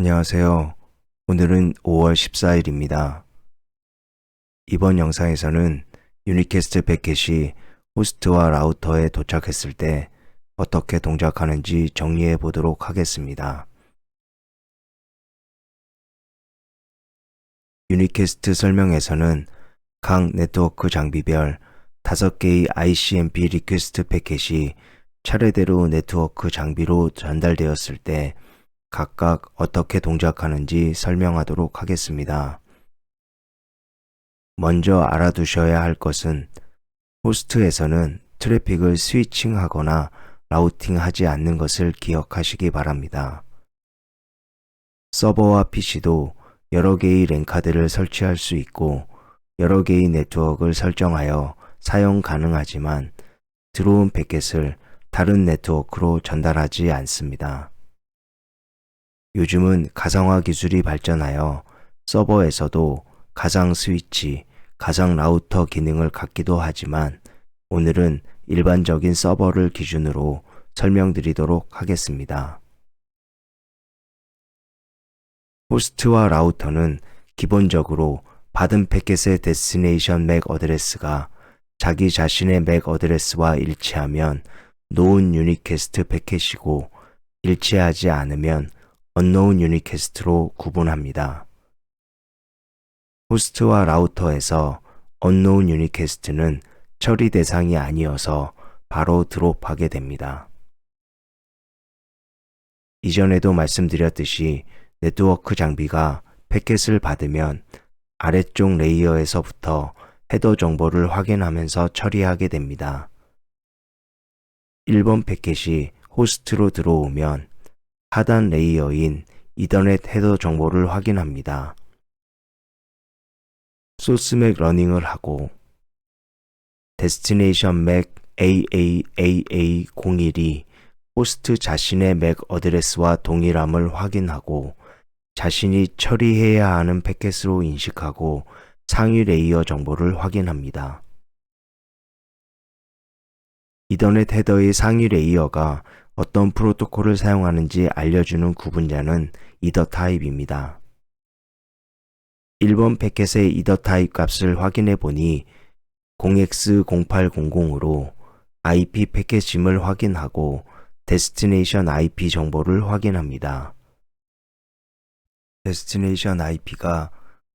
안녕하세요. 오늘은 5월 14일입니다. 이번 영상에서는 유니캐스트 패킷이 호스트와 라우터에 도착했을 때 어떻게 동작하는지 정리해 보도록 하겠습니다. 유니캐스트 설명에서는 각 네트워크 장비별 5개의 ICMP 리퀘스트 패킷이 차례대로 네트워크 장비로 전달되었을 때 각각 어떻게 동작하는지 설명하도록 하겠습니다. 먼저 알아두셔야 할 것은 호스트에서는 트래픽을 스위칭하거나 라우팅하지 않는 것을 기억하시기 바랍니다. 서버와 PC도 여러 개의 랜카드를 설치할 수 있고 여러 개의 네트워크를 설정하여 사용 가능하지만 들어온 패킷을 다른 네트워크로 전달하지 않습니다. 요즘은 가상화 기술이 발전하여 서버에서도 가상 스위치, 가상 라우터 기능을 갖기도 하지만 오늘은 일반적인 서버를 기준으로 설명드리도록 하겠습니다. 호스트와 라우터는 기본적으로 받은 패킷의 데스티네이션 맥 어드레스가 자기 자신의 맥 어드레스와 일치하면 known 유니캐스트 패킷이고 일치하지 않으면 unknown 유니캐스트로 구분합니다. 호스트와 라우터에서 unknown 유니캐스트는 처리 대상이 아니어서 바로 드롭하게 됩니다. 이전에도 말씀드렸듯이 네트워크 장비가 패킷을 받으면 아래쪽 레이어에서부터 헤더 정보를 확인하면서 처리하게 됩니다. 1번 패킷이 호스트로 들어오면 하단 레이어인 이더넷 헤더 정보를 확인합니다. 소스 맥 러닝을 하고 데스티네이션 맥 AAAA01이 호스트 자신의 맥 어드레스와 동일함을 확인하고 자신이 처리해야 하는 패킷으로 인식하고 상위 레이어 정보를 확인합니다. 이더넷 헤더의 상위 레이어가 어떤 프로토콜을 사용하는지 알려주는 구분자는 이더 타입입니다. 1번 패킷의 이더 타입 값을 확인해 보니 0x0800으로 IP 패킷임을 확인하고 데스티네이션 IP 정보를 확인합니다. 데스티네이션 IP가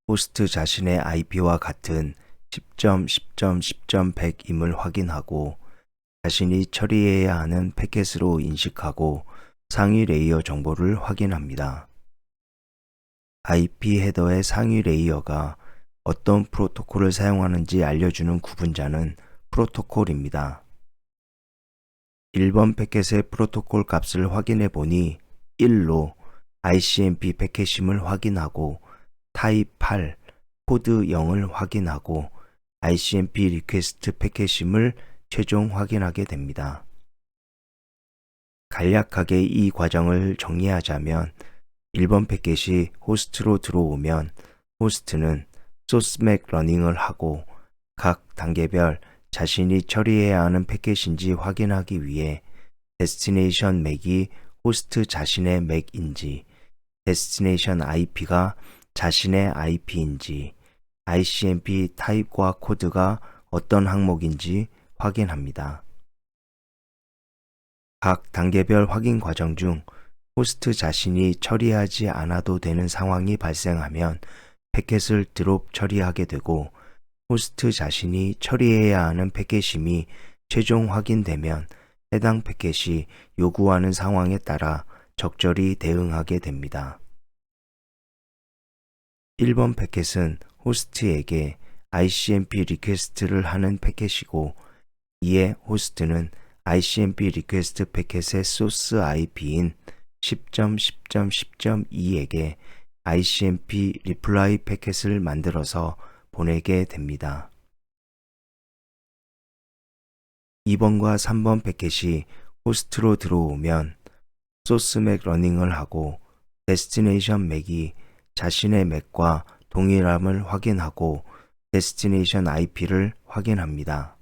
호스트 자신의 IP와 같은 10.10.10.100임을 확인하고 자신이 처리해야 하는 패킷으로 인식하고 상위 레이어 정보를 확인합니다. IP 헤더의 상위 레이어가 어떤 프로토콜을 사용하는지 알려주는 구분자는 프로토콜입니다. 1번 패킷의 프로토콜 값을 확인해 보니 1로 ICMP 패킷임을 확인하고 타입 8, 코드 0을 확인하고 ICMP 리퀘스트 패킷임을 최종 확인하게 됩니다. 간략하게 이 과정을 정리하자면 1번 패킷이 호스트로 들어오면 호스트는 소스 맥 러닝을 하고 각 단계별 자신이 처리해야 하는 패킷인지 확인하기 위해 데스티네이션 맥이 호스트 자신의 맥인지, 데스티네이션 IP가 자신의 IP인지, ICMP 타입과 코드가 어떤 항목인지 확인합니다. 각 단계별 확인 과정 중 호스트 자신이 처리하지 않아도 되는 상황이 발생하면 패킷을 드롭 처리하게 되고 호스트 자신이 처리해야 하는 패킷임이 최종 확인되면 해당 패킷이 요구하는 상황에 따라 적절히 대응하게 됩니다. 1번 패킷은 호스트에게 ICMP 리퀘스트를 하는 패킷이고 이에 호스트는 ICMP 리퀘스트 패킷의 소스 IP인 10.10.10.2에게 ICMP 리플라이 패킷을 만들어서 보내게 됩니다. 2번과 3번 패킷이 호스트로 들어오면 소스 맥 러닝을 하고 데스티네이션 맥이 자신의 맥과 동일함을 확인하고 데스티네이션 IP를 확인합니다.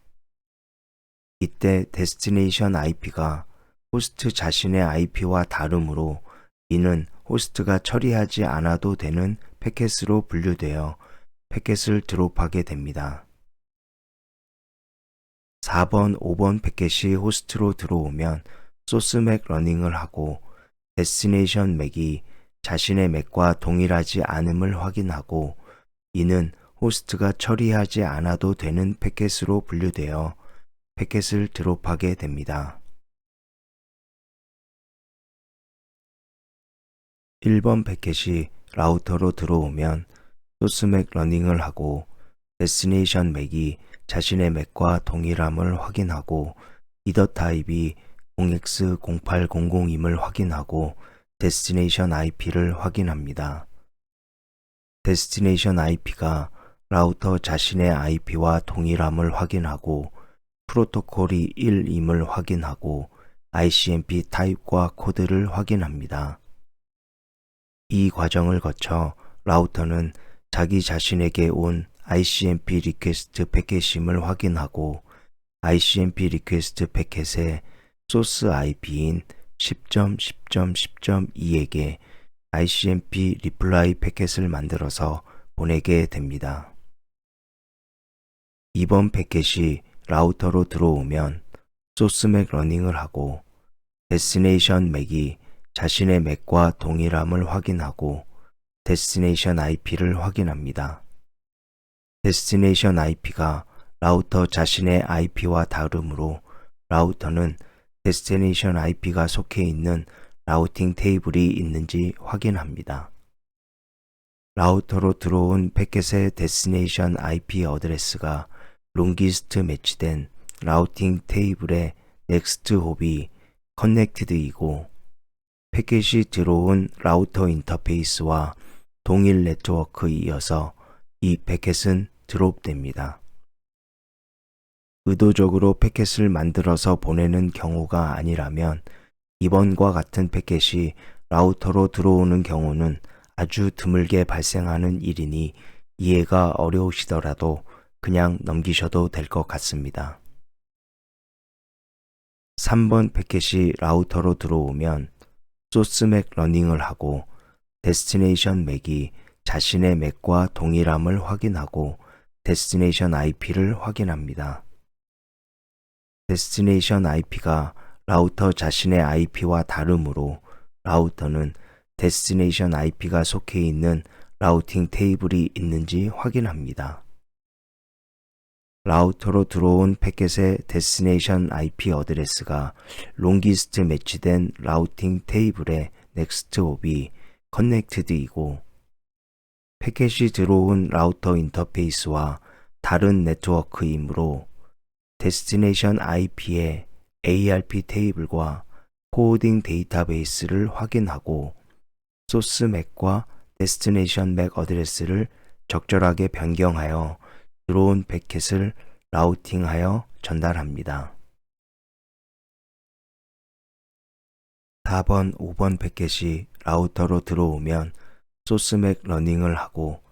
이때 데스티네이션 IP가 호스트 자신의 IP와 다르므로 이는 호스트가 처리하지 않아도 되는 패킷으로 분류되어 패킷을 드롭하게 됩니다. 4번, 5번 패킷이 호스트로 들어오면 소스 맥 러닝을 하고 데스티네이션 맥이 자신의 맥과 동일하지 않음을 확인하고 이는 호스트가 처리하지 않아도 되는 패킷으로 분류되어 패킷을 드롭하게 됩니다. 1번 패킷이 라우터로 들어오면 소스 맥 러닝을 하고 데스티네이션 맥이 자신의 맥과 동일함을 확인하고 이더 타입이 0x0800임을 확인하고 데스티네이션 IP를 확인합니다. 데스티네이션 IP가 라우터 자신의 IP와 동일함을 확인하고 프로토콜이 1임을 확인하고 ICMP 타입과 코드를 확인합니다. 이 과정을 거쳐 라우터는 자기 자신에게 온 ICMP 리퀘스트 패킷임을 확인하고 ICMP 리퀘스트 패킷에 소스 IP인 10.10.10.2에게 ICMP 리플라이 패킷을 만들어서 보내게 됩니다. 이번 패킷이 라우터로 들어오면 소스 맥 러닝을 하고 데스티네이션 맥이 자신의 맥과 동일함을 확인하고 데스티네이션 IP를 확인합니다. 데스티네이션 IP가 라우터 자신의 IP와 다르므로 라우터는 데스티네이션 IP가 속해 있는 라우팅 테이블이 있는지 확인합니다. 라우터로 들어온 패킷의 데스티네이션 IP 어드레스가 롱기스트 매치된 라우팅 테이블의 넥스트 홉이 커넥티드이고 패킷이 들어온 라우터 인터페이스와 동일 네트워크에 이어서 이 패킷은 드롭됩니다. 의도적으로 패킷을 만들어서 보내는 경우가 아니라면 이번과 같은 패킷이 라우터로 들어오는 경우는 아주 드물게 발생하는 일이니 이해가 어려우시더라도 그냥 넘기셔도 될 것 같습니다. 3번 패킷이 라우터로 들어오면 소스 맥 러닝을 하고 데스티네이션 맥이 자신의 맥과 동일함을 확인하고 데스티네이션 IP를 확인합니다. 데스티네이션 IP가 라우터 자신의 IP와 다르므로 라우터는 데스티네이션 IP가 속해 있는 라우팅 테이블이 있는지 확인합니다. 라우터로 들어온 패킷의 데스티네이션 IP 어드레스가 롱기스트 매치된 라우팅 테이블의 넥스트 홉이 커넥티드이고 패킷이 들어온 라우터 인터페이스와 다른 네트워크이므로 데스티네이션 IP의 ARP 테이블과 코딩 데이터베이스를 확인하고 소스 맥과 데스티네이션 맥 어드레스를 적절하게 변경하여 들어온 패킷을 라우팅하여 전달합니다. 4번, 5번 패킷이 라우터로 들어오면 소스 맥 러닝을 하고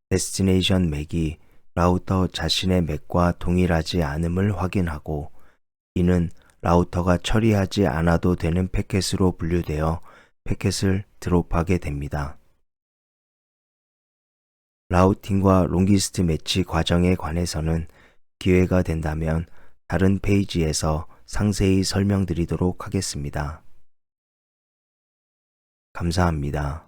데스티네이션 맥이 라우터 자신의 맥과 동일하지 않음을 확인하고 이는 라우터가 처리하지 않아도 되는 패킷으로 분류되어 패킷을 드롭하게 됩니다. 라우팅과 롱기스트 매치 과정에 관해서는 기회가 된다면 다른 페이지에서 상세히 설명드리도록 하겠습니다. 감사합니다.